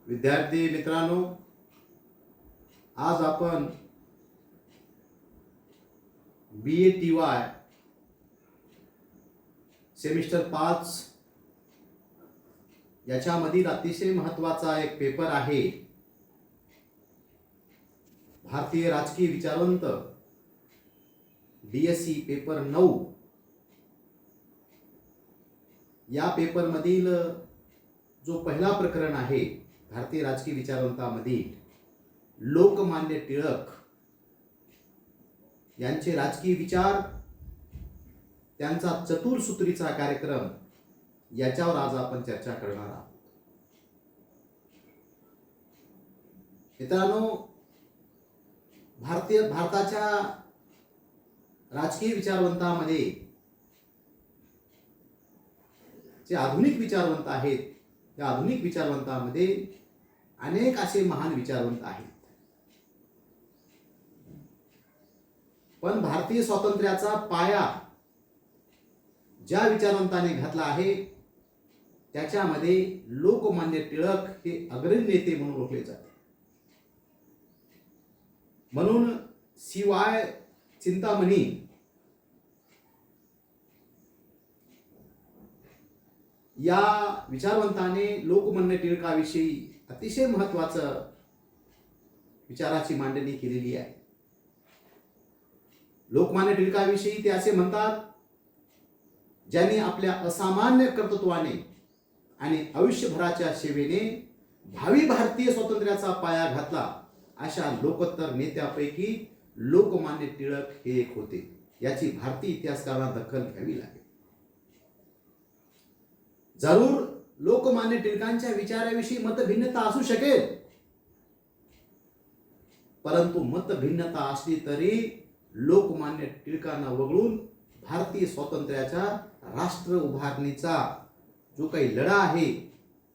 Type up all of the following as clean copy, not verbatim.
विद्यार्थी मित्रांनो, आज आपण BA-TY सेमिस्टर 5 याच्यामधील अतिशय महत्त्वाचा एक पेपर आहे, भारतीय राजकीय विचारवंत DSC पेपर 9। या पेपरमधील जो पहिला प्रकरण आहे भारतीय राजकीय विचारवंतामधील लोकमान्य टिळक यांचे राजकीय विचार, त्यांचा चतुर्सूत्रीचा कार्यक्रम, याच्यावर आज आपण चर्चा करणार आहोत। मित्रांनो, भारताच्या राजकीय विचारवंतामध्ये जे आधुनिक विचारवंत आहेत, त्या आधुनिक विचारवंतामध्ये अनेक असे महान विचारवंत आहेत, पण भारतीय स्वातंत्र्याचा पाया ज्या विचारवंताने घातला आहे त्याच्यामध्ये लोकमान्य टिळक हे अग्रणी नेते म्हणून ओळखले जाते। म्हणून CY चिंतामणी या विचारवंताने लोकमान्य टिळकाविषयी अतिशय महत्त्वाचं विचाराची मांडणी केलेली आहे। लोकमान्य टिळकाविषयी ते असे म्हणतात, ज्यांनी आपल्या असामान्य कर्तृत्वाने आणि आयुष्यभराच्या सेवेने भावी भारतीय स्वातंत्र्याचा पाया घातला, अशा लोकोत्तर नेत्यापैकी लोकमान्य टिळक हे एक होते। याची भारतीय इतिहासकारांना दखल घ्यावी लागेल। जरूर लोकमान्य टिळकांच्या विचाराविषयी मतभिन्नता असू शकेल, परंतु मतभिन्नता असली तरी लोकमान्य टिळकांना वगळून भारतीय स्वातंत्र्याच्या राष्ट्र उभारणीचा जो काही लढा आहे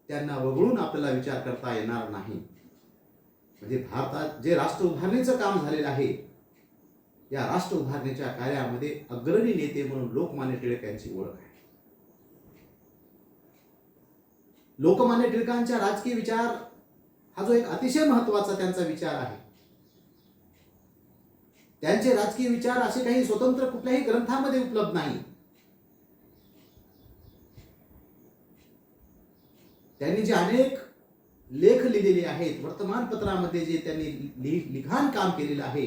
त्यांना वगळून आपल्याला विचार करता येणार नाही। म्हणजे भारतात जे राष्ट्र उभारणीचं काम झालेलं आहे, या राष्ट्र उभारणीच्या कार्यामध्ये अग्रणी नेते म्हणून लोकमान्य टिळक यांची ओळख आहे। लोकमान्य टिळकांच्या राजकीय विचार हा जो एक अतिशय महत्त्वाचा त्यांचा विचार आहे, त्यांचे राजकीय विचार असे काही स्वतंत्र कुठल्याही ग्रंथामध्ये उपलब्ध नाही। त्यांनी जे अनेक लेख लिहिलेले आहेत, वर्तमानपत्रामध्ये जे त्यांनी लिखाण काम केलेलं आहे,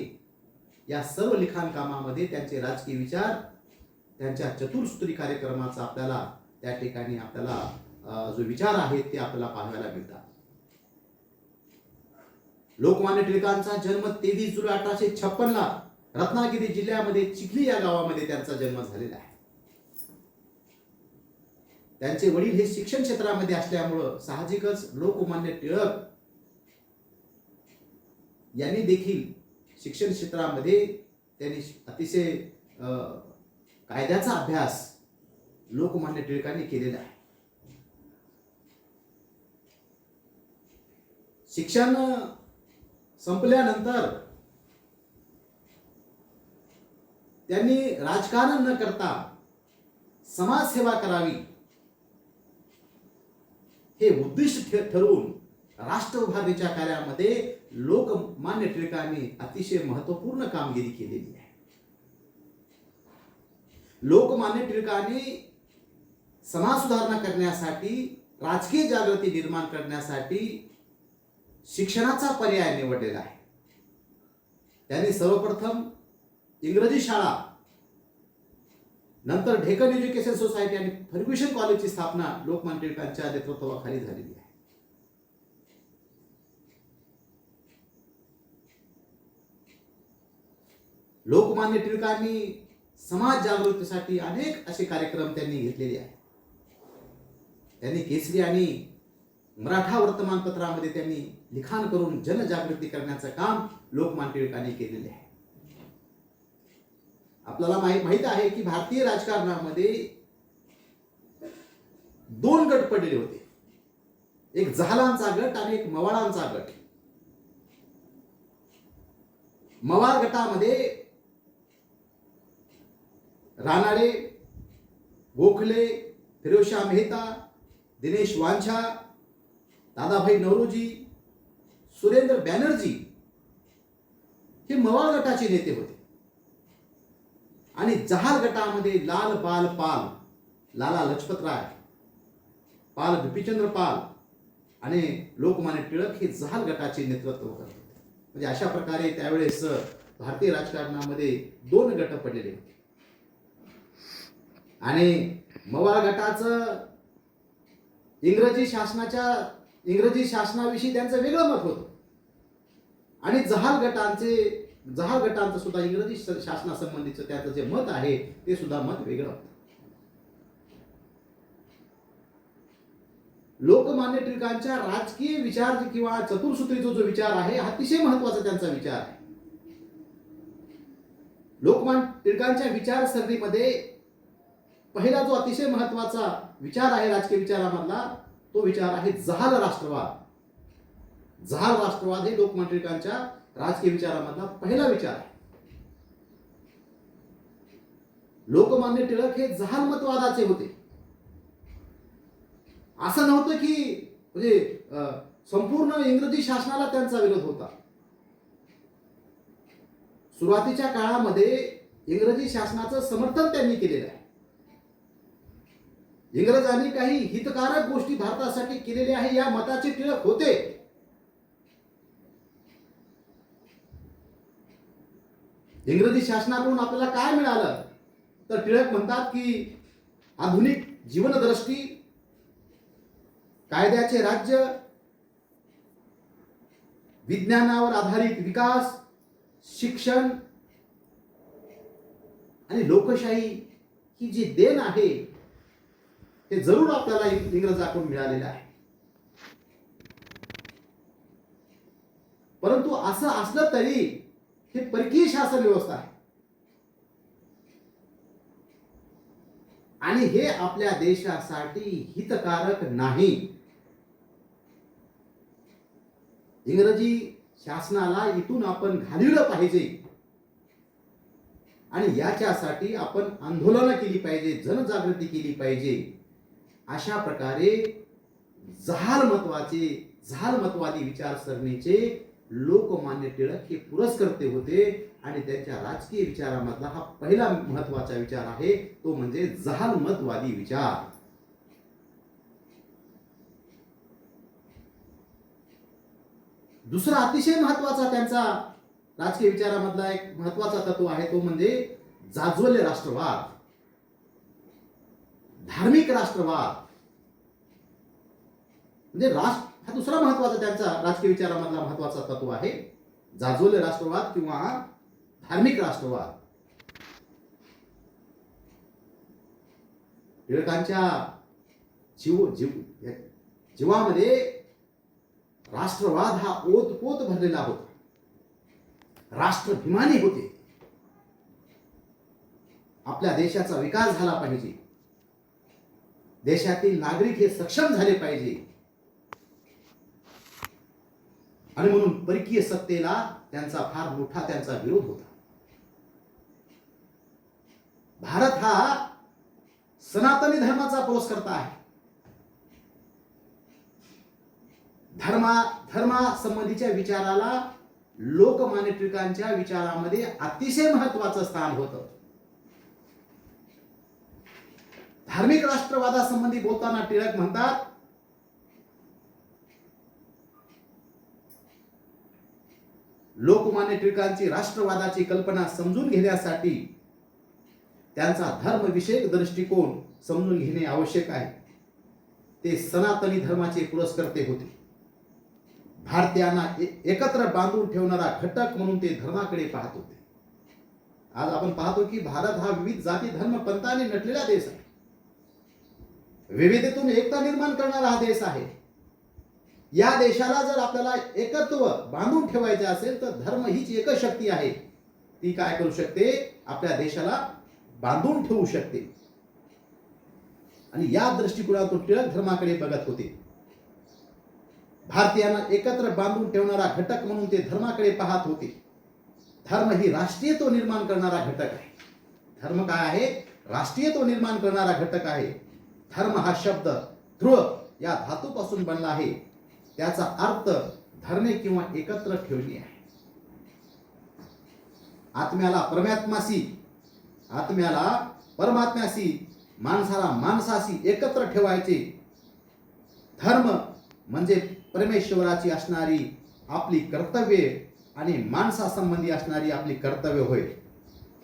या सर्व लिखाण कामामध्ये त्यांचे राजकीय विचार, त्यांच्या चतुर्सूत्री कार्यक्रमाचा आपल्याला त्या ठिकाणी आपल्याला जो विचार आहे ते आपल्याला पाहायला मिळतात। लोकमान्य टिळकांचा जन्म 23 जुलै 1856 ला रत्नागिरी जिल्ह्यामध्ये चिखली या गावामध्ये त्यांचा जन्म झालेला आहे। त्यांचे वडील हे शिक्षण क्षेत्रामध्ये असल्यामुळं साहजिकच लोकमान्य टिळक यांनी देखील शिक्षण क्षेत्रामध्ये त्यांनी अतिशय कायद्याचा अभ्यास लोकमान्य टिळकांनी केलेला आहे। शिक्षण संपल्यानंतर त्यांनी राजकारण न करता समाजसेवा करावी हे उद्दिष्ट ठरवून राष्ट्र उभारणीच्या कार्यामध्ये लोकमान्य टिळकांनी अतिशय महत्त्वपूर्ण कामगिरी केलेली आहे। लोकमान्य टिळकांनी समाज सुधारणा करण्यासाठी, राजकीय जागृती निर्माण करण्यासाठी शिक्षणाचा पर्याय निवडलेला आहे। त्यांनी सर्वप्रथम इंग्रजी शाळा, नंतर डेक्कन एज्युकेशन सोसायटी आणि फर्ग्युसन कॉलेजची स्थापना लोकमान्य टिळकांच्या नेतृत्वाखाली झालेली आहे। लोकमान्य टिळकांनी समाज जागृतीसाठी अनेक असे कार्यक्रम त्यांनी घेतलेले आहेत। त्यांनी केसरी आणि मराठा वर्तमानपत्रामध्ये त्यांनी लिखाण करून जनजागृती करण्याचं काम लोकमान्य टिळकांनी केलेले आहे। आपल्याला माहित आहे की भारतीय राजकारणामध्ये 2 गट पडलेले होते, एक जहालांचा गट आणि एक मवाळांचा गट। मवाळ गटामध्ये रानाडे, गोखले, फिरोजशाह मेहता, दिनेश वांछा दादाभाई नौरोजी, सुरेंद्र बॅनर्जी हे मवाळ गटाचे नेते होते. आणि जहाल गटामध्ये लाल बाल पाल, लाला लजपतराय, पाल बिपिनचंद्र पाल आणि लोकमान्य टिळक हे जहाल गटाचे नेतृत्व करत होते. म्हणजे अशा प्रकारे त्यावेळेस भारतीय राजकारणामध्ये दोन गट पडलेले होते. आणि मवाळ गटाचं इंग्रजी शासनाविषयी त्यांचं वेगळं मत होतं आणि जहाल गटांचं सुद्धा इंग्रजी शासनासंबंधीचं त्याचं जे मत आहे ते सुद्धा मत वेगळं होतं. लोकमान्य टिळकांच्या राजकीय विचार किंवा चतुर्सूत्रीचा जो विचार आहे अतिशय महत्वाचा त्यांचा विचार आहे. लोकमान्य टिळकांच्या विचारसरणीमध्ये पहिला जो अतिशय महत्वाचा विचार आहे राजकीय विचारामधला तो विचार आहे जहाल राष्ट्रवाद. जहाल राष्ट्रवाद हे लोकमान्य टिळकांच्या राजकीय विचारामधला पहिला विचार आहे. लोकमान्य टिळक हे जहाल मतवादाचे होते. असं नव्हतं की म्हणजे संपूर्ण इंग्रजी शासनाला त्यांचा विरोध होता. सुरुवातीच्या काळामध्ये इंग्रजी शासनाचं समर्थन त्यांनी केलेलं आहे. इंग्रजांनी काही हितकारक गोष्टी भारतासाठी केलेल्या आहे या मताचे टिळक होते. इंग्रजी शासनाकडून आपल्याला काय मिळालं तर टिळक म्हणतात की आधुनिक जीवनदृष्टी, कायद्याचे राज्य, विज्ञानावर आधारित विकास, शिक्षण आणि लोकशाही ही जी देण आहे ते जरूर आपल्याला इंग्रजांकडून मिळालेलं आहे. परंतु असं असलं तरी हे परकीय शासन व्यवस्था आहे आणि हे आपल्या देशासाठी हितकारक नाही. इंग्रजी शासनाला इथून आपण घालवलं पाहिजे आणि याच्यासाठी आपण आंदोलनं केली पाहिजे, जनजागृती केली पाहिजे. अशा प्रकारे जहाल मतवादी विचारसरणीचे लोकमान्य टिळक हे पुरस्कर्ते होते आणि त्यांच्या राजकीय विचारामधला हा पहिला महत्वाचा विचार आहे तो म्हणजे जहाल मतवादी विचार. दुसरा अतिशय महत्वाचा त्यांचा राजकीय विचारामधला एक महत्वाचा तत्व आहे तो म्हणजे जाज्वल्य राष्ट्रवाद, धार्मिक राष्ट्रवाद. म्हणजे हा दुसरा महत्वाचा त्यांचा राजकीय विचारामधला महत्वाचा तत्व आहे जाज्वल्य राष्ट्रवाद किंवा धार्मिक राष्ट्रवाद. टिळकांच्या जीवामध्ये राष्ट्रवाद हा ओतपोत भरलेला होता. राष्ट्रभिमानी होते. आपल्या देशाचा विकास झाला पाहिजे, देशातील नागरिक हे सक्षम झाले पाहिजे आणि म्हणून परकीय सत्तेला त्यांचा फार मोठा त्यांचा विरोध होता. भारत हा सनातनी धर्माचा पुरस्कर्ता आहे. धर्मासंबंधीच्या विचाराला लोकमान्य टिळकांच्या विचारामध्ये अतिशय महत्वाचं स्थान होतं. धार्मिक राष्ट्रवादासंबंधी बोलताना टिळक म्हणतात लोकमान्य टिळकांची राष्ट्रवादाची कल्पना समजून घेण्यासाठी त्यांचा धर्मविषयक दृष्टिकोन समजून घेणे आवश्यक आहे. ते सनातनी धर्माचे पुरस्कर्ते होते. भारतीयांना एकत्र बांधून ठेवणारा घटक म्हणून ते धर्माकडे पाहत होते. आज आपण पाहतो की भारत हा विविध जाती धर्म पंथांनी नटलेला देश आहे. विविधतेतून एकता निर्माण करणारा हा देश आहे. या देशाला जर आपल्याला एकत्व बांधून ठेवायचे असेल तर धर्म हीच एकच शक्ती आहे. ती काय करू शकते, आपल्या देशाला बांधून ठेवू शकते. आणि या दृष्टिकोनातून टिळक धर्माकडे बघत होते. भारतीयांना एकत्र बांधून ठेवणारा घटक म्हणून ते धर्माकडे पाहत होते. धर्म ही राष्ट्रीयत्व निर्माण करणारा घटक आहे. धर्म काय आहे, राष्ट्रीयत्व निर्माण करणारा घटक आहे. धर्म हा शब्द ध्रुव या धातूपासून बनला आहे. त्याचा अर्थ धरणे किंवा एकत्र ठेवणे आहे. आत्म्याला परमात्म्याशी, माणसाला माणसाशी एकत्र ठेवायचे. धर्म म्हणजे परमेश्वराची असणारी आपली कर्तव्ये आणि माणसासंबंधी असणारी आपली कर्तव्य होय.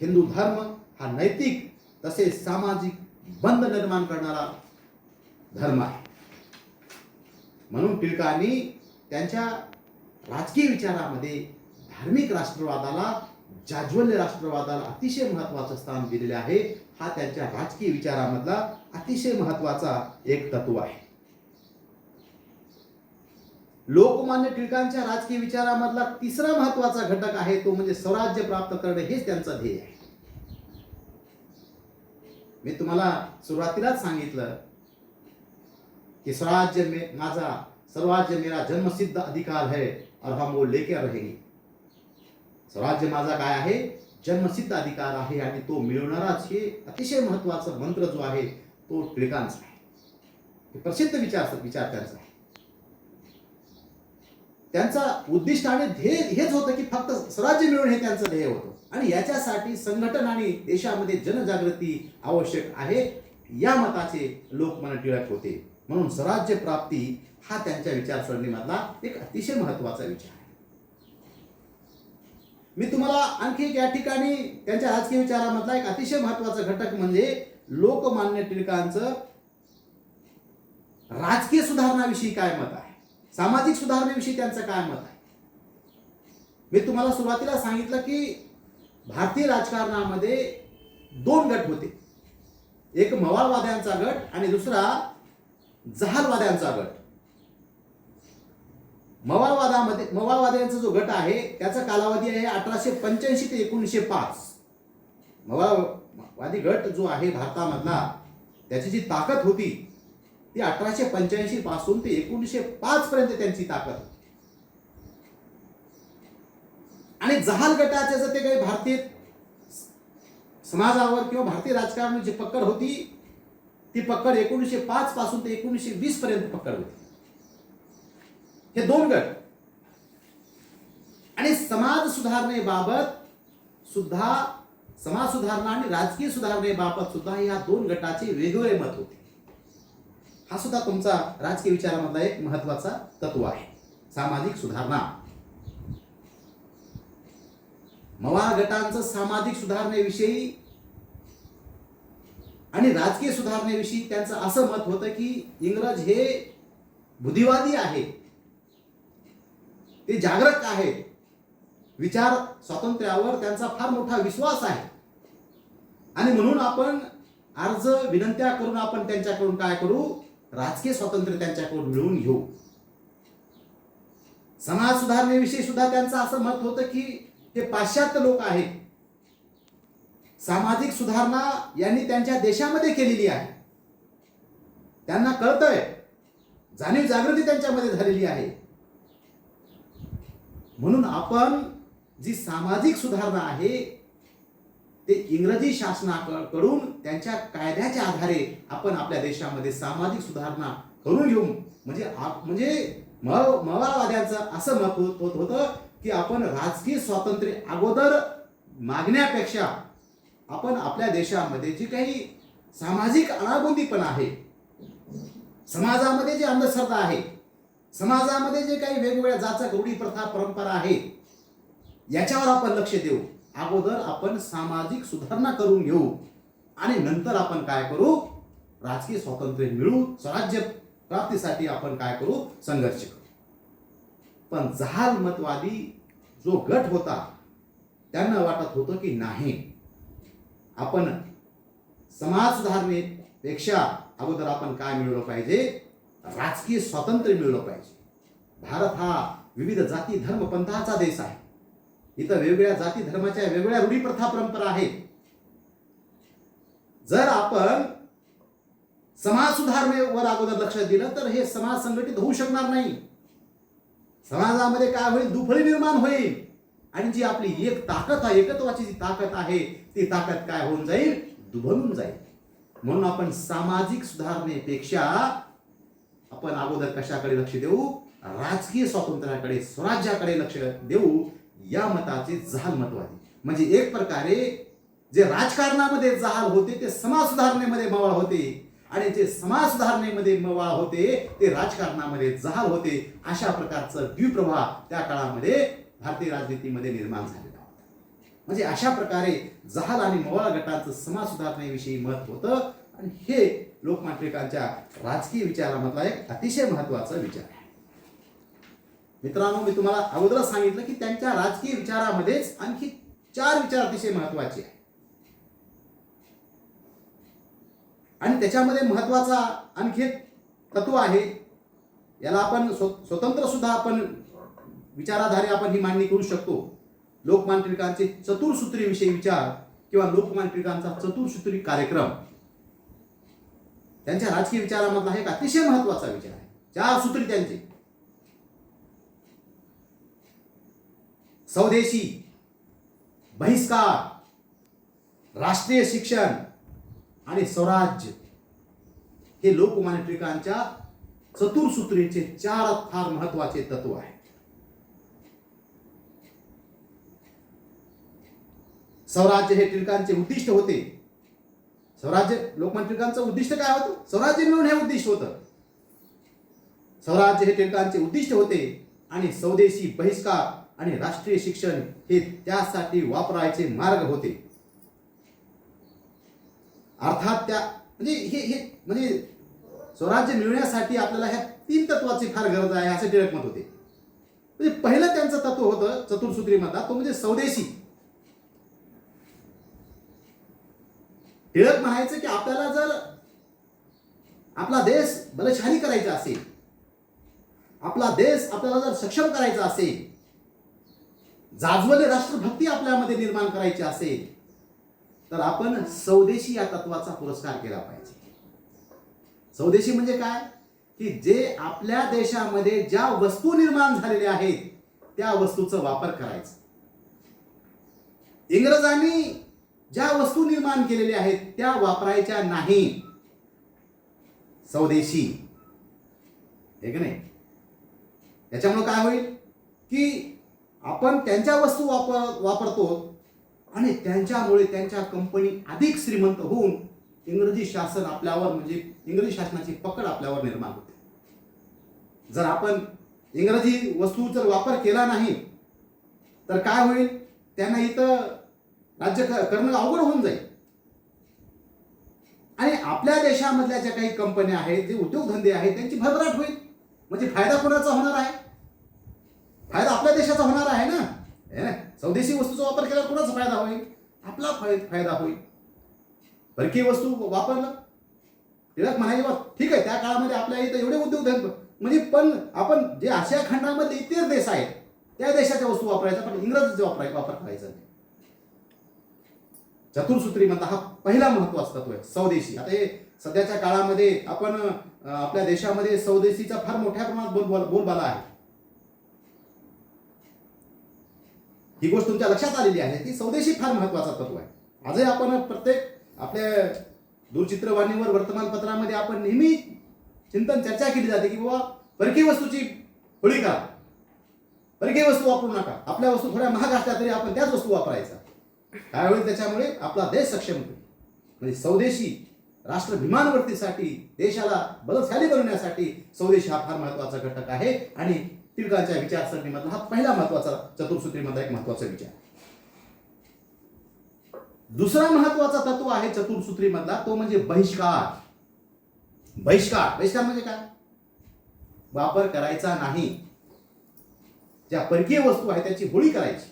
हिंदू धर्म हा नैतिक तसेच सामाजिक बंध निर्माण करणारा धर्म आहे. म्हणून टिळकांनी त्यांच्या राजकीय विचारामध्ये धार्मिक राष्ट्रवादाला, जाज्वल्य राष्ट्रवादाला अतिशय महत्त्वाचं स्थान दिलेले आहे. हा त्यांच्या राजकीय विचारामधला अतिशय महत्त्वाचा एक तत्व आहे. लोकमान्य टिळकांच्या राजकीय विचारामधला तिसरा महत्त्वाचा घटक आहे तो म्हणजे स्वराज्य प्राप्त करणे. हेच त्यांचं ध्येय आहे. मी तुम्हाला सुरुवातीलाच सांगितलं कि स्वराज्य मेरा जन्मसिद्ध अधिकार है और हम वो लेके रहेंगे. स्वराज्य माझा काय आहे? जन्मसिद्ध अधिकार आहे आणि तो मिळवणाराच. हे अतिशय महत्त्वाचा मंत्र जो आहे तो टिळकांचा आहे. हे प्रसिद्ध विचार त्यांचा आहे. त्यांचा उद्दिष्ट आणि ध्येय हेच होतं की फक्त स्वराज्य मिळवणे हे त्यांचं ध्येय होतं आणि याच्यासाठी संघटन आणि देशामध्ये जनजागृती आवश्यक आहे. या मताचे लोकमान्य टिळक होते. म्हणून स्वराज्य प्राप्ती हा त्यांच्या विचारसरणीमधला एक अतिशय महत्त्वाचा विचार आहे. मी तुम्हाला आणखी एक या ठिकाणी त्यांच्या राजकीय विचारामधला एक अतिशय महत्त्वाचा घटक म्हणजे लोकमान्य टिळकांचं राजकीय सुधारणाविषयी काय मत आहे, सामाजिक सुधारणेविषयी त्यांचं काय मत आहे. मी तुम्हाला सुरुवातीला सांगितलं की भारतीय राजकारणामध्ये दोन गट होते. एक मवाळवाद्यांचा गट आणि दुसरा जहालवाद्यांचा गट. मवाळवाद्यांचा जो गट आहे त्याचा कालावधी आहे 1885 ते 1905. मवाळवादी गट जो आहे भारतामधला त्याची जी ताकद होती ती 1885 पासून ते 1905 पर्यंत त्यांची ताकद होती. आणि जहाल गटाचे जर ते काही भारतीय समाजावर किंवा भारतीय राजकारणाची जी पकड होती ती पकड 1905 पासून ते 1920 पर्यंत पकड होती. हे दोन गट. आणि समाज सुधारणा आणि राजकीय सुधारणेबाबत सुद्धा या दोन गटाचे वेगवेगळे मत होते. हा सुद्धा तुमचा राजकीय विचारामधला एक महत्त्वाचा तत्व आहे. सामाजिक सुधारणा. मवाळ गटांचं सामाजिक सुधारणेविषयी आणि राजकीय सुधारणेविषयी त्यांचं असं मत होतं की इंग्रज हे बुद्धिवादी आहे, ते जागरूक आहेत, विचार स्वातंत्र्यावर त्यांचा फार मोठा विश्वास आहे आणि म्हणून आपण अर्ज विनंत्या करून आपण त्यांच्याकडून काय करू, राजकीय स्वातंत्र्य त्यांच्याकडून मिळवून घेऊ. समाज सुधारणेविषयी सुद्धा त्यांचं असं मत होतं की हे पाश्चात्य लोक आहेत. सामाजिक सुधारणा यांनी त्यांच्या देशामध्ये केलेली आहे, त्यांना कळतंय, जाणीव जागृती त्यांच्यामध्ये झालेली आहे. म्हणून आपण जी सामाजिक सुधारणा आहे ते इंग्रजी शासनाकडून त्यांच्या कायद्याच्या आधारे आपण आपल्या देशामध्ये सामाजिक सुधारणा करून घेऊ. म्हणजे मवाळवाद्यांचं असं मत होतं की आपण राजकीय स्वातंत्र्य अगोदर मागण्यापेक्षा आपण आपल्या देशामध्ये जी काही सामाजिक अनागोंदीपण आहे, समाजामध्ये जी अंधश्रद्धा आहे, समाजामध्ये जे काही वेगवेगळ्या जाचक रूढी प्रथा परंपरा आहे याच्यावर आपण लक्ष देऊ. अगोदर आपण सामाजिक सुधारणा करून घेऊ आणि नंतर आपण काय करू, राजकीय स्वातंत्र्य मिळवू, स्वराज्य प्राप्तीसाठी आपण काय करू, संघर्ष करू. पण जहाल मतवादी जो गट होता त्यांना वाटत होतं की नाही, आपण समाज सुधारणेपेक्षा अगोदर आपण काय मिळवलं पाहिजे, राजकीय स्वातंत्र्य मिळवलं पाहिजे. भारत हा विविध जाती धर्म पंथाचा देश आहे. इथं वेगवेगळ्या जाती धर्माच्या वेगवेगळ्या रूढी प्रथा परंपरा आहेत. जर आपण समाज सुधारणेवर अगोदर लक्ष दिलं तर हे समाज संघटित होऊ शकणार नाही. समाजामध्ये काय होईल, दुफळी निर्माण होईल आणि जी आपली एक ताकद आहे, एकत्वाची जी ताकद आहे ती ताकद काय होऊन जाईल, दुभंगून जाईल. म्हणून आपण सामाजिक सुधारणेपेक्षा आपण अगोदर कशाकडे लक्ष देऊ, राजकीय स्वातंत्र्याकडे, स्वराज्याकडे लक्ष देऊ या मताचे जहाल मतवादी. म्हणजे एक प्रकारे जे राजकारणामध्ये जहाल होते ते समाज सुधारणेमध्ये मवाळ होते, आणि जे समाज सुधारणेमध्ये मवाळ होते ते राजकारणामध्ये जहाल होते. अशा प्रकारचं द्विप्रवाह त्या काळामध्ये भारतीय राजनीतीमध्ये निर्माण झालेला होता. म्हणजे अशा प्रकारे जहाल आणि मवाळ गटांचं समाज सुधारणेविषयी मत होतं, आणि हे लोकमान्य टिळकांच्या राजकीय विचारामधला एक अतिशय महत्वाचा विचार आहे. मित्रांनो, मी तुम्हाला अगोदरच सांगितलं की त्यांच्या राजकीय विचारामध्येच आणखी 4 विचार अतिशय महत्वाचे आहेत, आणि त्याच्यामध्ये महत्वाचा आणखी एक तत्व आहे. याला आपण स्वतंत्र सुद्धा आपण विचाराधारे आपण ही मांडणी करू शकतो. लोकमान्य टिळकांचे चतुर्सूत्री विषयी विचार किंवा लोकमान्य टिळकांचा चतुर्सूत्री कार्यक्रम त्यांच्या राजकीय विचारामधला एक अतिशय महत्वाचा विचार आहे. 4 सूत्री त्यांचे: स्वदेशी, बहिष्कार, राष्ट्रीय शिक्षण आणि स्वराज्य हे लोकमान्य टिळकांच्या चतुर्सूत्रीचे 4 फार महत्वाचे तत्व आहेत. स्वराज्य हे टिळकांचे उद्दिष्ट होते. स्वराज्य, लोकमान्य टिळकांचं उद्दिष्ट काय होतं? स्वराज्य मिळवणे हे उद्दिष्ट होतं. स्वराज्य हे टिळकांचे उद्दिष्ट होते, आणि स्वदेशी, बहिष्कार आणि राष्ट्रीय शिक्षण हे त्यासाठी वापरायचे मार्ग होते. अर्थात त्या म्हणजे स्वराज्य मिळवण्यासाठी आपल्याला ह्या 3 तत्वाची फार गरज आहे असे टिळक मत होते. म्हणजे पहिलं त्यांचं तत्व होतं चतुर्सूत्रीमधला, तो म्हणजे स्वदेशी. टिळक म्हणायचं की आपल्याला जर आपला देश बलशाली करायचा असेल, आपला देश आपल्याला जर सक्षम करायचा असेल, जाज्वल्य राष्ट्रभक्ती आपल्यामध्ये निर्माण करायची असेल, तर आपण स्वदेशी या तत्वाचा पुरस्कार केला पाहिजे. स्वदेशी म्हणजे काय? की जे आपल्या देशामध्ये ज्या वस्तू निर्माण झालेल्या आहेत त्या वस्तूचा वापर करायचा. इंग्रजांनी ज्या वस्तू निर्माण केलेल्या आहेत त्या वापरायच्या नाही. स्वदेशी, हे की नाही? त्याच्यामुळे काय होईल की आपण त्यांच्या वस्तू वापरतो, आणि त्यांच्यामुळे त्यांच्या कंपनी अधिक श्रीमंत होऊन इंग्रजी शासन आपल्यावर, म्हणजे इंग्रजी शासनाची पकड आपल्यावर निर्माण होते. जर आपण इंग्रजी वस्तूचा वापर केला नाही तर काय होईल? त्यांना इथं राज्य करणं अवघड होऊन जाईल, आणि आपल्या देशामधल्या ज्या काही कंपन्या आहेत, जे उद्योगधंदे आहेत, त्यांची भरभराट होईल. म्हणजे फायदा कोणाचा होणार आहे? फायदा आपल्या देशाचा होणार आहे ना. स्वदेशी वस्तूचा वापर केल्यावर कोणाचा फायदा होईल? आपला फायदा होईल. परकीय वस्तू वापरलं, टिळक म्हणाले बा ठीक आहे, त्या काळामध्ये आपल्या इथं एवढे उद्योगधंदे, म्हणजे पण आपण जे आशिया खंडामध्ये इतर देश आहेत त्या देशाच्या वस्तू वापरायच्या, पण इंग्रजीचा वापर करायचा. चतुर्सूत्रीमधला हा पहिला महत्वाचा तत्व आहे, स्वदेशी. आता हे सध्याच्या काळामध्ये आपण आपल्या देशामध्ये स्वदेशीचा फार मोठ्या प्रमाणात बोलबाला आहे. ही गोष्ट तुमच्या लक्षात आलेली आहे की स्वदेशी फार महत्वाचा तत्व आहे. आजही आपण प्रत्येक आपल्या दूरचित्रवाणीवर, वर्तमानपत्रामध्ये आपण नेहमी चिंतन चर्चा केली जाते की बाबा परकीय वस्तूची होळी करा, परकीय वस्तू वापरू नका, आपल्या वस्तू थोड्या महाग असल्या तरी आपण त्याच वस्तू वापरायचा. काय होईल? त्याच्यामुळे आपला देश सक्षम होईल. म्हणजे स्वदेशी राष्ट्राभिमानवर्तीसाठी, देशाला बलशाली बनवण्यासाठी स्वदेशी हा फार महत्वाचा घटक आहे, आणि टिळकांच्या विचारसरणीमधला हा पहिला महत्वाचा चतुर्सूत्रीमधला एक महत्वाचा विचार. दुसरा महत्वाचा तत्व आहे चतुर्सूत्रीमधला, तो म्हणजे बहिष्कार. बहिष्कार म्हणजे काय? वापर करायचा नाही. ज्या परकीय वस्तू आहेत त्याची होळी करायची,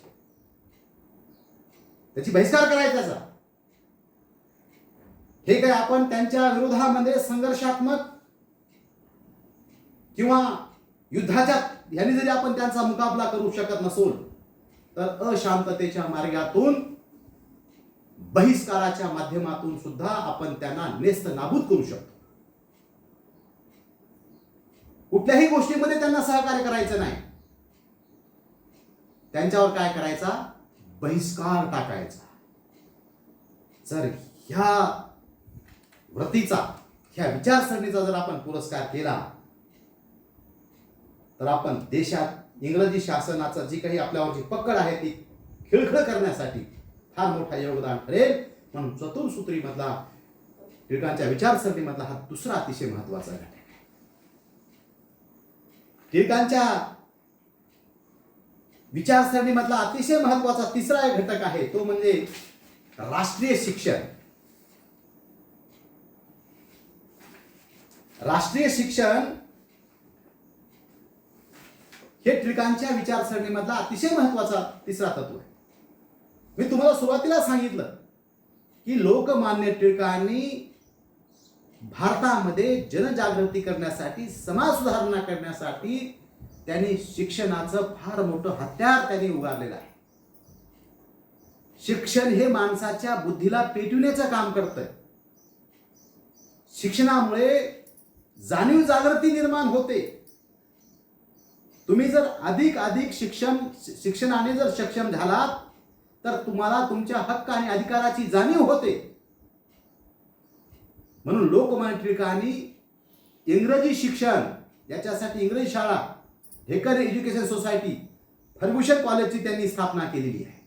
त्याची बहिष्कार करायचा. हे काय आपण त्यांच्या विरोधामध्ये संघर्षात्मक किंवा युद्धाच्या यांनी जरी आपण त्यांचा मुकाबला करू शकत नसोल, तर अशांततेच्या मार्गातून, बहिष्काराच्या माध्यमातून सुद्धा आपण त्यांना नेस्त नाबूद करू शकतो. कुठल्याही गोष्टीमध्ये त्यांना सहकार्य करायचं नाही. त्यांच्यावर काय करायचा? बहिष्कार टाकायचा. जर ह्या वृत्तीचा, ह्या विचारसरणीचा जर आपण पुरस्कार केला तर आपण देशात इंग्रजी शासनाचं जी काही आपल्यावरची पकड आहे ती खिळखिळ करण्यासाठी फार मोठा योगदान ठरेल. म्हणून चतुर्सूत्रीमधला टिळकांच्या विचारसरणीमधला हा दुसरा अतिशय महत्वाचा घटक आहे. टिळकांच्या विचारसरणीमधला अतिशय महत्वाचा तिसरा एक घटक आहे तो म्हणजे राष्ट्रीय शिक्षण. राष्ट्रीय शिक्षण हे टिळकांच्या विचारसरणीमधला अतिशय महत्वाचा तिसरा तत्व आहे. मी तुम्हाला सुरुवातीला सांगितलं की लोकमान्य टिळकांनी भारतामध्ये जनजागृती करण्यासाठी, समाज सुधारणा करण्यासाठी त्यांनी शिक्षणाचं फार मोठं हत्यार त्यांनी उगारलेलं आहे. शिक्षण हे माणसाच्या बुद्धीला पेटविण्याचं काम करतंय. शिक्षणामुळे जाणीव जागृती निर्माण होते. तुम्ही जर अधिक शिक्षणाने जर सक्षम झालात तर तुम्हाला तुमच्या हक्क आणि अधिकाराची जाणीव होते. म्हणून लोकमान्य टिळकांनी इंग्रजी शिक्षण याच्यासाठी इंग्रजी शाळा, ढेकर एज्युकेशन सोसायटी, फर्ग्युसन कॉलेजची त्यांनी स्थापना केलेली आहे.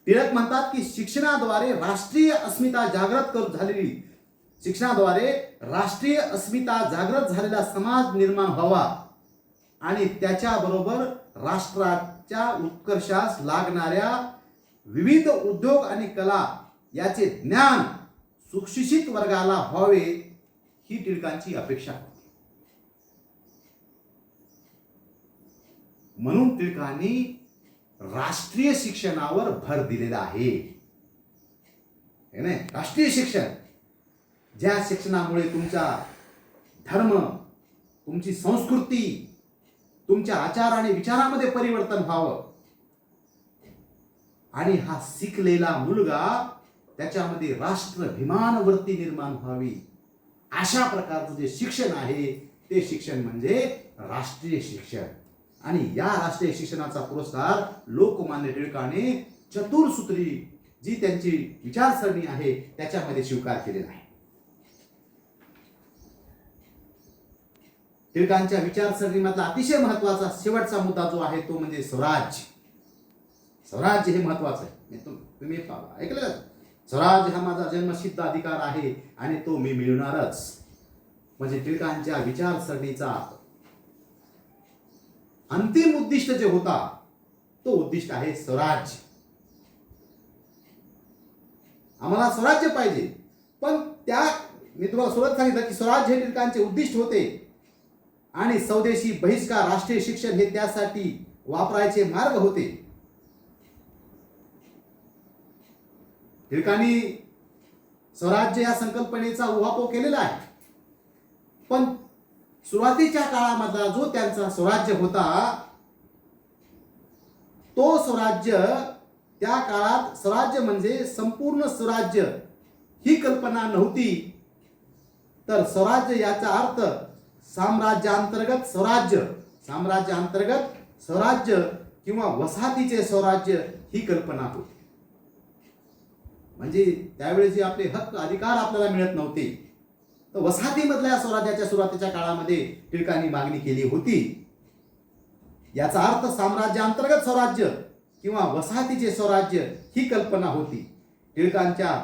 टिळक म्हणतात की शिक्षणाद्वारे राष्ट्रीय अस्मिता जागृत झालेला समाज निर्माण व्हावा आणि त्याच्याबरोबर राष्ट्राच्या उत्कर्षास लागणाऱ्या विविध उद्योग आणि कला याचे ज्ञान सुशिक्षित वर्गाला व्हावे ही टिळकांची अपेक्षा होती. म्हणून टिळकांनी राष्ट्रीय शिक्षणावर भर दिलेला आहे. राष्ट्रीय शिक्षण, ज्या शिक्षणामुळे तुमचा धर्म, तुमची संस्कृती, तुमच्या आचार आणि विचारामध्ये परिवर्तन व्हावं आणि हा शिकलेला मुलगा त्याच्यामध्ये राष्ट्राभिमानवृत्ती निर्माण व्हावी, अशा प्रकारचं जे शिक्षण आहे ते शिक्षण म्हणजे राष्ट्रीय शिक्षण. आणि या राष्ट्रीय शिक्षणाचा पुरस्कार लोकमान्य टिळकाने चतुर्सूत्री जी त्यांची विचारसरणी आहे त्याच्यामध्ये स्वीकार केलेला आहे. टिळकांच्या विचारसरणीमधला अतिशय महत्वाचा शेवटचा मुद्दा जो आहे तो म्हणजे स्वराज्य. स्वराज्य हे महत्वाचं आहे. तुम्ही ऐकलं, स्वराज्य हा माझा जन्मसिद्ध अधिकार आहे आणि तो मी मिळवणारच. म्हणजे टिळकांच्या विचारसरणीचा अंतिम उद्दिष्ट जे होता तो उद्दिष्ट आहे स्वराज्य. आम्हाला स्वराज्य पाहिजे, पण मी तुम्हाला सुरुवात सांगितलं की स्वराज्य हे टिळकांचे उद्दिष्ट होते आणि स्वदेशी बहिष्कार, राष्ट्रीय शिक्षण हे त्यासाठी वापरायचे मार्ग होते. टिळकांनी स्वराज्य या संकल्पनेचा उहापोह केलेला आहे, पण सुरुवातीच्या काळामधला जो त्यांचा स्वराज्य होता तो स्वराज्य, त्या काळात स्वराज्य म्हणजे संपूर्ण स्वराज्य ही कल्पना नव्हती. तर स्वराज्य याचा अर्थ साम्राज्यांतर्गत स्वराज्य किंवा वसाहतीचे स्वराज्य ही कल्पना होती. म्हणजे त्यावेळी जे आपले हक्क अधिकार आपल्याला मिळत नव्हते, तर वसाहतीमधल्या स्वराज्याच्या सुरुवातीच्या काळामध्ये टिळकांनी मागणी केली होती. याचा अर्थ साम्राज्यांतर्गत स्वराज्य किंवा वसाहतीचे स्वराज्य ही कल्पना होती. टिळकांच्या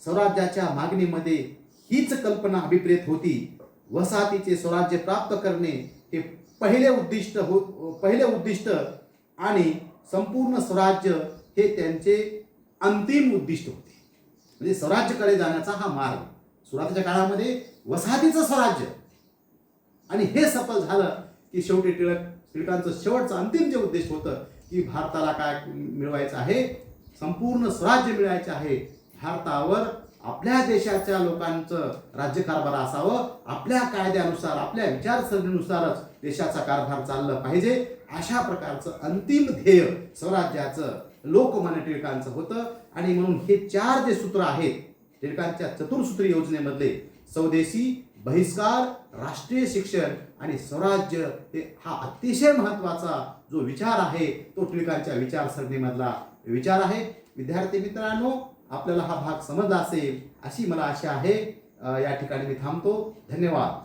स्वराज्याच्या मागणीमध्ये हीच कल्पना अभिप्रेत होती. वसाहतीचे स्वराज्य प्राप्त करणे हे पहिले उद्दिष्ट आणि संपूर्ण स्वराज्य हे त्यांचे अंतिम उद्दिष्ट होते. म्हणजे स्वराज्याकडे जाण्याचा हा मार्ग सुरुवातीच्या काळामध्ये वसाहतीचं स्वराज्य, आणि हे सफल झालं की शेवटी टिळकांचं शेवटचं अंतिम जे उद्दिष्ट होतं की भारताला काय मिळवायचं आहे, संपूर्ण स्वराज्य मिळवायचं आहे. भारतावर आपल्या देशाच्या लोकांचं राज्यकारभार असावं, आपल्या कायद्यानुसार, आपल्या विचारसरणीनुसारच देशाचा कारभार चालला पाहिजे, अशा प्रकारचं अंतिम ध्येय स्वराज्याचं लोकमान्य टिळकांचं होतं. आणि म्हणून हे चार जे सूत्र आहेत टिळकांच्या चतुर्सूत्री योजनेमधले, स्वदेशी, बहिष्कार, राष्ट्रीय शिक्षण आणि स्वराज्य, हा अतिशय महत्वाचा जो विचार आहे तो टिळकांच्या विचारसरणीमधला विचार आहे. विद्यार्थी मित्रांनो, आपल्याला हा भाग समजला असेल अशी मला आशा आहे. या ठिकाणी मी थांबतो. धन्यवाद.